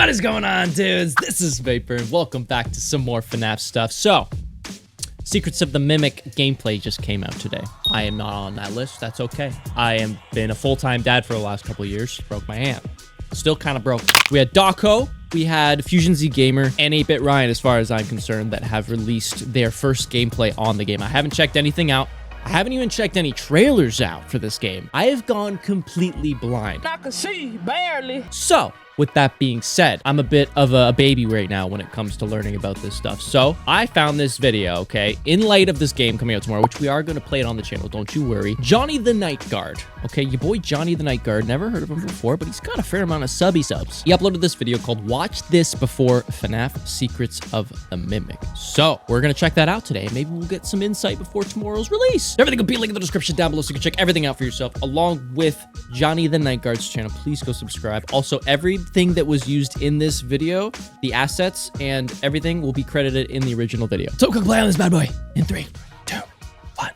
What is going on, dudes? This is Vapor, and welcome back to some more FNAF stuff. So, Secrets of the Mimic gameplay just came out today. I am not on that list. That's okay. I am been a full-time dad for the last couple of years. Broke my hand. Still kind of broke. We had Dawko, we had Fusion Z Gamer, and 8-Bit Ryan, as far as I'm concerned, that have released their first gameplay on the game. I haven't checked anything out. I haven't even checked any trailers out for this game. I have gone completely blind. I can see, barely. So, with that being said, I'm a bit of a baby right now when it comes to learning about this stuff. So, I found this video, okay, in light of this game coming out tomorrow, which we are going to play it on the channel, don't you worry. Johnny the Night Guard, okay, your boy Johnny the Night Guard, never heard of him before, but he's got a fair amount of subs. He uploaded this video called Watch This Before FNAF Secrets of the Mimic. So, we're going to check that out today. Maybe we'll get some insight before tomorrow's release. Everything will be linked in the description down below so you can check everything out for yourself, along with Johnny the Night Guard's channel. Please go subscribe. Also, everything that was used in this video, the assets and everything, will be credited in the original video. So, go play on this bad boy in 3, 2, 1.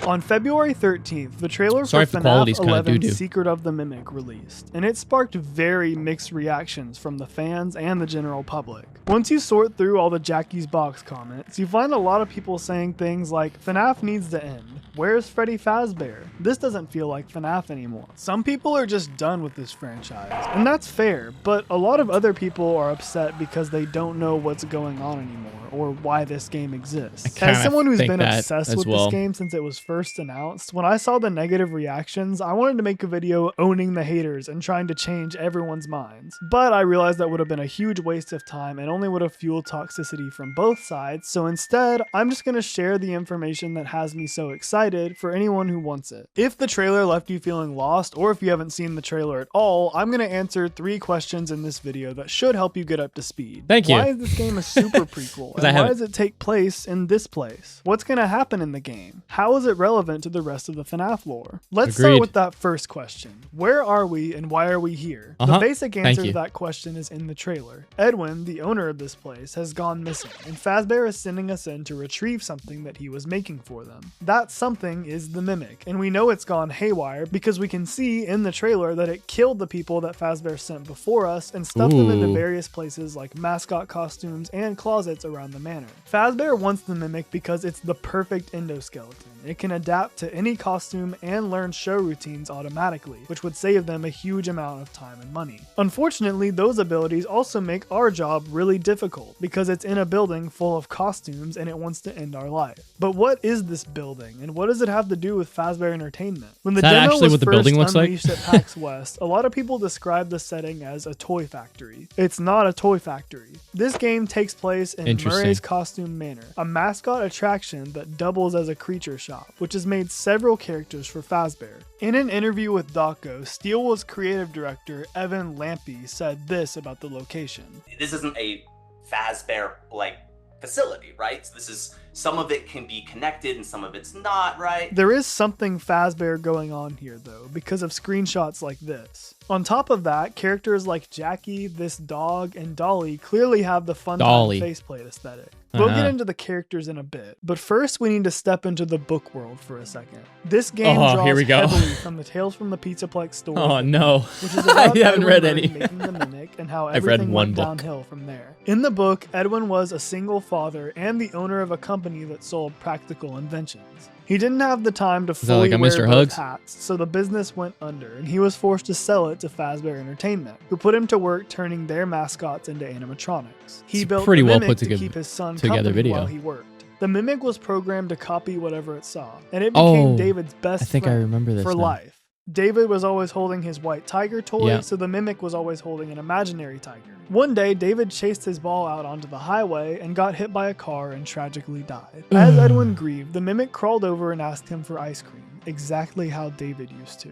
On February 13th, the trailer Sorry for if the quality's FNAF kinda 11 doo-doo. Secret of the Mimic released, and it sparked very mixed reactions from the fans and the general public. Once you sort through all the Jackie's Box comments, you find a lot of people saying things like, FNAF needs to end. Where's Freddy Fazbear? This doesn't feel like FNAF anymore. Some people are just done with this franchise, and that's fair, but a lot of other people are upset because they don't know what's going on anymore or why this game exists. As someone who's been obsessed with this game since it was first announced, when I saw the negative reactions, I wanted to make a video owning the haters and trying to change everyone's minds. But I realized that would have been a huge waste of time and only would have fueled toxicity from both sides, so instead, I'm just going to share the information that has me so excited for anyone who wants it. If the trailer left you feeling lost, or if you haven't seen the trailer at all, I'm going to answer 3 questions in this video that should help you get up to speed. Thank you. Why is this game a super prequel? And why does it take place in this place? What's going to happen in the game? How is it relevant to the rest of the FNAF lore? Let's start with that first question. Where are we and why are we here? The basic answer to that question is in the trailer. Edwin, the owner of this place, has gone missing, and Fazbear is sending us in to retrieve something that he was making for them. That something is the Mimic, and we know it's gone haywire because we can see in the trailer that it killed the people that Fazbear sent before us and stuffed them into various places like mascot costumes and closets around the manor. Fazbear wants the Mimic because it's the perfect endoskeleton. It can adapt to any costume and learn show routines automatically, which would save them a huge amount of time and money. Unfortunately, those abilities also make our job really difficult because it's in a building full of costumes and it wants to end our life. But what is this building and what does it have to do with Fazbear Entertainment? When the demo was first unleashed at PAX West, a lot of people described the setting as a toy factory. It's not a toy factory. This game takes place in Murray's Costume Manor, a mascot attraction that doubles as a creature shop, which has made several characters for Fazbear. In an interview with Dawko, Steelwood's creative director Evan Lampy said this about the location. This isn't a Fazbear-like facility, right? So this is, some of it can be connected and some of it's not, right? There is something Fazbear going on here though, because of screenshots like this. On top of that, characters like Jackie, this dog, and Dolly clearly have the Funtime faceplate aesthetic. We'll get into the characters in a bit, but first we need to step into the book world for a second. This game draws heavily from the Tales from the Pizzaplex story. Oh no, which is about I haven't read any. Making the Mimic and how everything went downhill from there. In the book, Edwin was a single father and the owner of a company that sold practical inventions. He didn't have the time to fully wear both hats, so the business went under, and he was forced to sell it to Fazbear Entertainment, who put him to work turning their mascots into animatronics. He built the Mimic to keep his son company while he worked. The Mimic was programmed to copy whatever it saw, and it became David's best friend for life. David was always holding his white tiger toy, so the Mimic was always holding an imaginary tiger. One day, David chased his ball out onto the highway and got hit by a car and tragically died. As Edwin grieved, the Mimic crawled over and asked him for ice cream, exactly how David used to.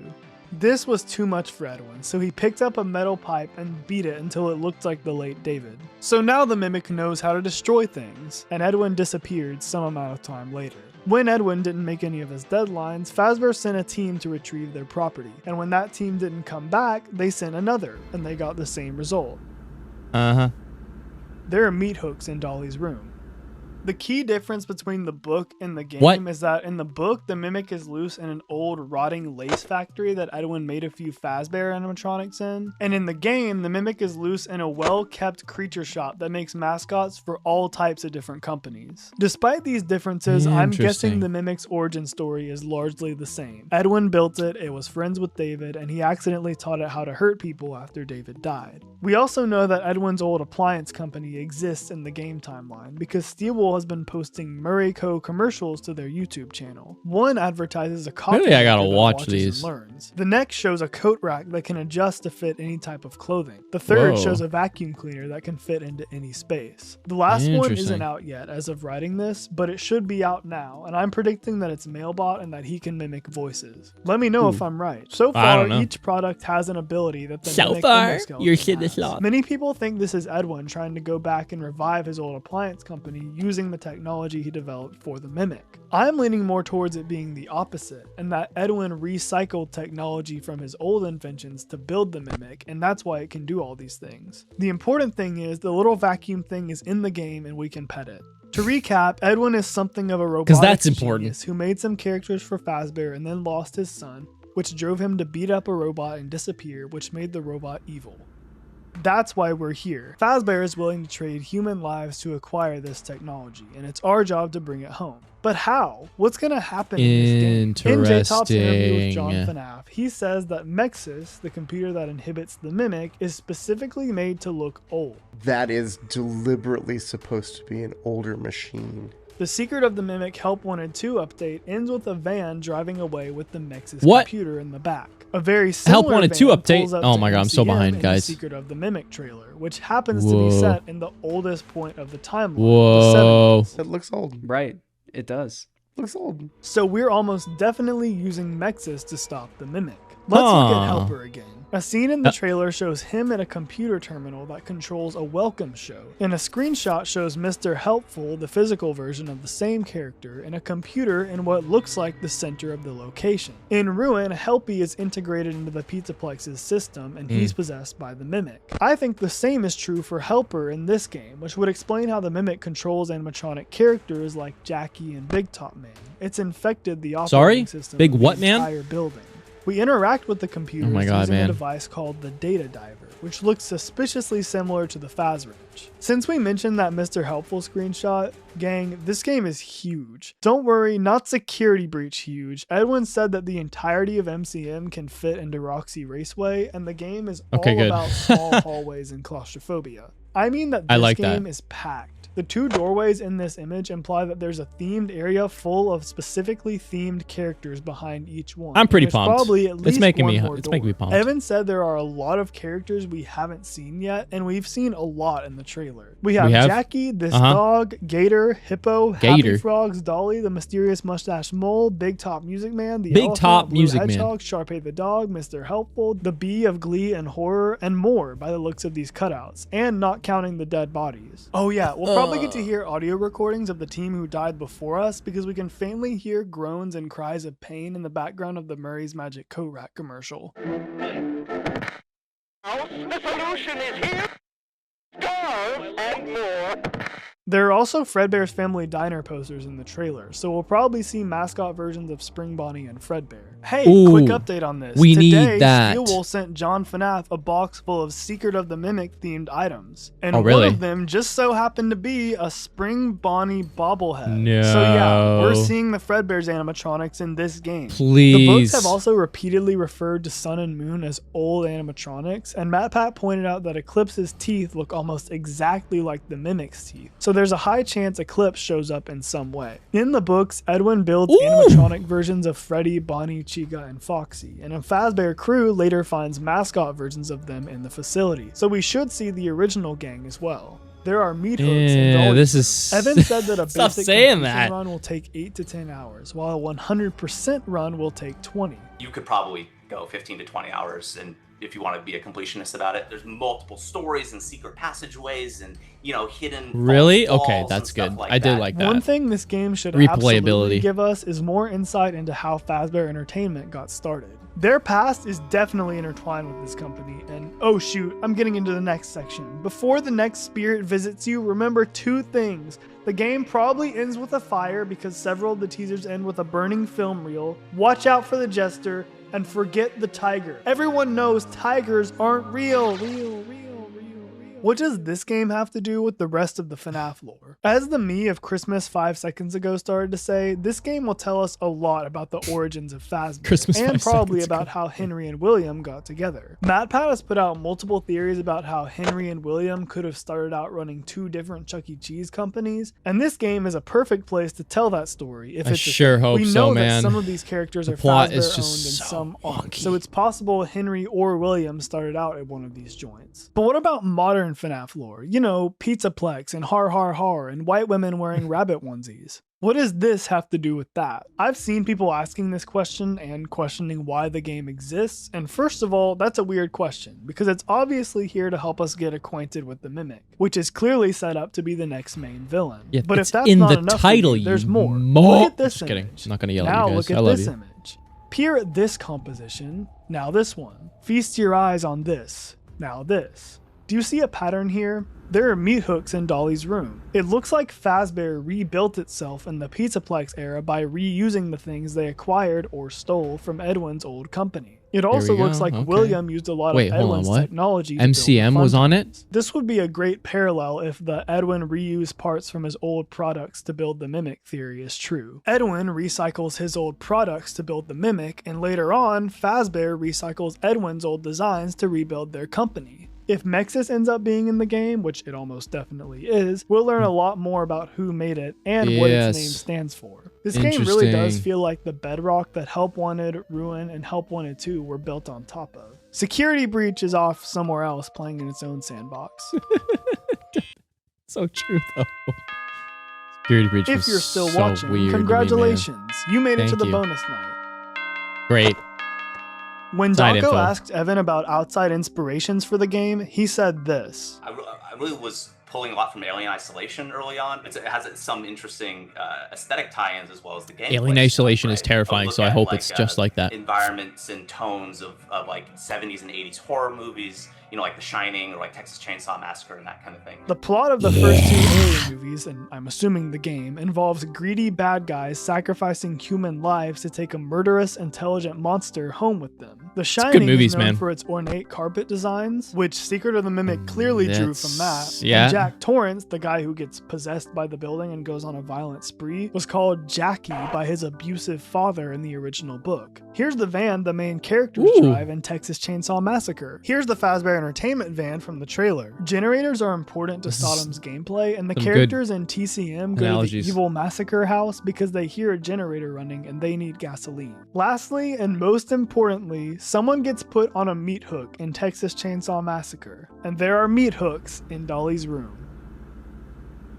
This was too much for Edwin, so he picked up a metal pipe and beat it until it looked like the late David. So now the Mimic knows how to destroy things, and Edwin disappeared some amount of time later. When Edwin didn't make any of his deadlines, Fazbear sent a team to retrieve their property, and when that team didn't come back, they sent another, and they got the same result. There are meat hooks in Dolly's room. The key difference between the book and the game is that in the book, the Mimic is loose in an old rotting lace factory that Edwin made a few Fazbear animatronics in. And in the game, the Mimic is loose in a well-kept creature shop that makes mascots for all types of different companies. Despite these differences, I'm guessing the Mimic's origin story is largely the same. Edwin built it was friends with David, and he accidentally taught it how to hurt people after David died. We also know that Edwin's old appliance company exists in the game timeline because Steelwool has been posting Murray Co. commercials to their YouTube channel. One advertises a coffee Maybe I gotta watch watches these. and learns. The next shows a coat rack that can adjust to fit any type of clothing. The third shows a vacuum cleaner that can fit into any space. The last one isn't out yet as of writing this, but it should be out now, and I'm predicting that it's Mailbot and that he can mimic voices. Let me know if I'm right. So far, each product has an ability that the Mimic has. Many people think this is Edwin trying to go back and revive his old appliance company using the technology he developed for the Mimic. I'm leaning more towards it being the opposite, and that Edwin recycled technology from his old inventions to build the Mimic, and that's why it can do all these things. The important thing is the little vacuum thing is in the game and we can pet it. To recap, Edwin is something of a robotics genius who made some characters for Fazbear and then lost his son, which drove him to beat up a robot and disappear, which made the robot evil. That's why we're here. Fazbear is willing to trade human lives to acquire this technology, and it's our job to bring it home. But how? What's going to happen in this game? In J-Top's interview with John FNAF, he says that Mexus, the computer that inhibits the Mimic, is specifically made to look old. That is deliberately supposed to be an older machine. The Secret of the Mimic Help Wanted 2 update ends with a van driving away with the Mexus computer in the back. A very similar Help Wanted 2 update? Oh my god, I'm so behind, guys. The Secret of the Mimic trailer, which happens to be set in the oldest point of the timeline, the 70s. It looks old. Right, it does. Looks old. So we're almost definitely using Mexus to stop the Mimic. Let's look at Helper again. A scene in the trailer shows him at a computer terminal that controls a welcome show, and a screenshot shows Mr. Helpful, the physical version of the same character, in a computer in what looks like the center of the location. In Ruin, Helpy is integrated into the Pizzaplex's system, and he's possessed by the Mimic. I think the same is true for Helper in this game, which would explain how the Mimic controls animatronic characters like Jackie and Big Top Man. It's infected the operating system of the entire building. We interact with the computer using a device called the Data Diver, which looks suspiciously similar to the Fazwrench. Since we mentioned that Mr. Helpful screenshot, gang, this game is huge. Don't worry, not security breach huge. Edwin said that the entirety of MCM can fit into Roxy Raceway, and the game is all about small hallways and claustrophobia. I mean that this game is packed. The two doorways in this image imply that there's a themed area full of specifically themed characters behind each one. I'm pretty pumped. Probably at least it's making me pumped. Evan said there are a lot of characters we haven't seen yet, and we've seen a lot in the trailer. We have Jackie, this dog, Gator, Hippo, Happy Frogs, Dolly, the mysterious mustache mole, Big Top Music Man, the elephant, Blue Hedgehog, Sharpay the dog, Mr. Helpful, the Bee of Glee and Horror, and more by the looks of these cutouts, and not counting the dead bodies. Oh yeah, we'll probably get to hear audio recordings of the team who died before us because we can faintly hear groans and cries of pain in the background of the Murray's Magic Coat Rack commercial. The solution is here. Stars and more. There are also Fredbear's Family Diner posters in the trailer, so we'll probably see mascot versions of Spring Bonnie and Fredbear. Hey, quick update on this. We need that. Steelwool sent John FNAF a box full of Secret of the Mimic themed items. And one of them just so happened to be a Spring Bonnie bobblehead. No. So yeah, we're seeing the Fredbear's animatronics in this game. Please. The books have also repeatedly referred to Sun and Moon as old animatronics, and MatPat pointed out that Eclipse's teeth look almost exactly like the Mimic's teeth. So there's a high chance Eclipse shows up in some way. In the books, Edwin builds animatronic versions of Freddy, Bonnie, Chica, and Foxy, and a Fazbear crew later finds mascot versions of them in the facility. So we should see the original gang as well. There are meat hooks and dollies. Evan said that a basic run will take 8 to 10 hours, while a 100% run will take 20. You could probably go 15 to 20 hours, and if you want to be a completionist about it, there's multiple stories and secret passageways and, you know, hidden okay, that's good. I did like that. One thing this game should absolutely give us is more insight into how Fazbear Entertainment got started. Their past is definitely intertwined with this company, and oh shoot, I'm getting into the next section. Before the next spirit visits you, remember 2 things. The game probably ends with a fire because several of the teasers end with a burning film reel. Watch out for the jester, and forget the tiger. Everyone knows tigers aren't real. What does this game have to do with the rest of the FNAF lore? As the me of Christmas 5 seconds ago started to say, this game will tell us a lot about the origins of Fazbear, and probably about how Henry and William got together. MatPat has put out multiple theories about how Henry and William could have started out running 2 different Chuck E. Cheese companies, and this game is a perfect place to tell that story. If I sure hope so, man. We know that some of these characters are Fazbear owned and some aren't, so it's possible Henry or William started out at one of these joints. But what about modern FNAF lore? You know, Pizzaplex and Har Har Har and white women wearing rabbit onesies. What does this have to do with that? I've seen people asking this question and questioning why the game exists, and first of all, that's a weird question, because it's obviously here to help us get acquainted with the Mimic, which is clearly set up to be the next main villain. Yeah, but if that's in not the enough title, for you, there's more. Look at this Just kidding. image. I'm not gonna yell Now at you guys. look at this image. Peer at this composition. Now this one. Feast your eyes on this. Now this. Do you see a pattern here? There are meat hooks in Dolly's room. It looks like Fazbear rebuilt itself in the Pizzaplex era by reusing the things they acquired or stole from Edwin's old company. It also looks like William used a lot of Edwin's technology. MCM was on it? This would be a great parallel if the Edwin reused parts from his old products to build the Mimic theory is true. Edwin recycles his old products to build the Mimic, and later on, Fazbear recycles Edwin's old designs to rebuild their company. If Mexis ends up being in the game, which it almost definitely is, we'll learn a lot more about who made it and what its name stands for. This game really does feel like the bedrock that Help Wanted, Ruin, and Help Wanted 2 were built on top of. Security Breach is off somewhere else playing in its own sandbox. So true, though. Security Breach if was you're still so watching, weird congratulations. You made it to the you. bonus night. Great. When Donko asked Evan about outside inspirations for the game, he said this. I really was pulling a lot from Alien Isolation early on. It has some interesting aesthetic tie-ins as well as the game. Alien Isolation is terrifying, so I hope it's just like that. Environments and tones of like 70s and 80s horror movies, you know, like The Shining or like Texas Chainsaw Massacre and that kind of thing. The plot of the first 2 Alien movies, and I'm assuming the game, involves greedy bad guys sacrificing human lives to take a murderous, intelligent monster home with them. The Shining is known for its ornate carpet designs, which Secret of the Mimic clearly drew from that. Yeah. And Jack Torrance, the guy who gets possessed by the building and goes on a violent spree, was called Jackie by his abusive father in the original book. Here's the van the main characters drive in Texas Chainsaw Massacre. Here's the Fazbear Entertainment van from the trailer. Generators are important to Sodom's gameplay, and the characters in TCM go to the evil massacre house because they hear a generator running and they need gasoline. Lastly, and most importantly, someone gets put on a meat hook in Texas Chainsaw Massacre, and there are meat hooks in Dolly's room.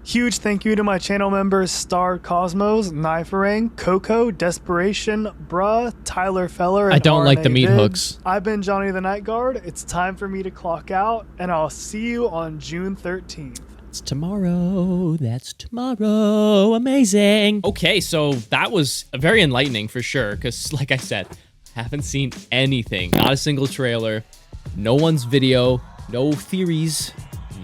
Huge thank you to my channel members Star Cosmos, Kniferang, Coco, Desperation, Bruh, Tyler Feller, and I don't like the meat Vids. hooks. I've been Johnny the Night Guard. It's time for me to clock out, and I'll see you on June 13th. It's tomorrow. That's tomorrow. Amazing. Okay, so that was very enlightening for sure, because like I said, I haven't seen anything. Not a single trailer, no one's video, no theories,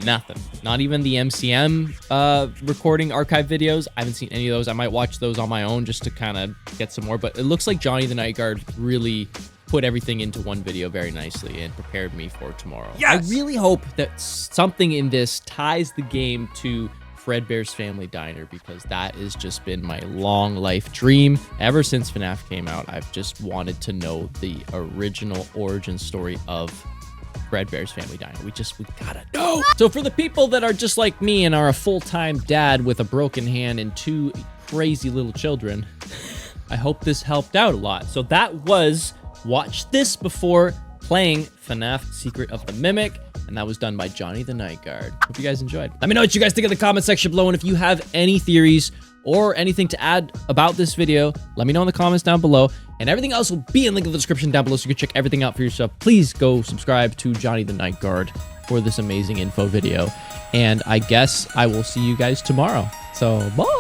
nothing. Not even the MCM recording archive videos. I haven't seen any of those. I might watch those on my own just to kind of get some more, but it looks like Johnny the Night Guard really put everything into one video very nicely and prepared me for tomorrow. Yes! I really hope that something in this ties the game to Fredbear's Family Diner, because that has just been my long life dream. Ever since FNAF came out, I've just wanted to know the original origin story of Fredbear's Family Diner. We gotta know. So for the people that are just like me and are a full-time dad with a broken hand and 2 crazy little children, I hope this helped out a lot. So that was watch this before playing FNAF Secret of the Mimic, and that was done by Johnny the Night Guard. Hope you guys enjoyed. Let me know what you guys think in the comment section below, and if you have any theories or anything to add about this video, let me know in the comments down below, and everything else will be in the link in the description down below, so you can check everything out for yourself. Please go subscribe to Johnny the Night Guard for this amazing info video, and I guess I will see you guys tomorrow. So bye.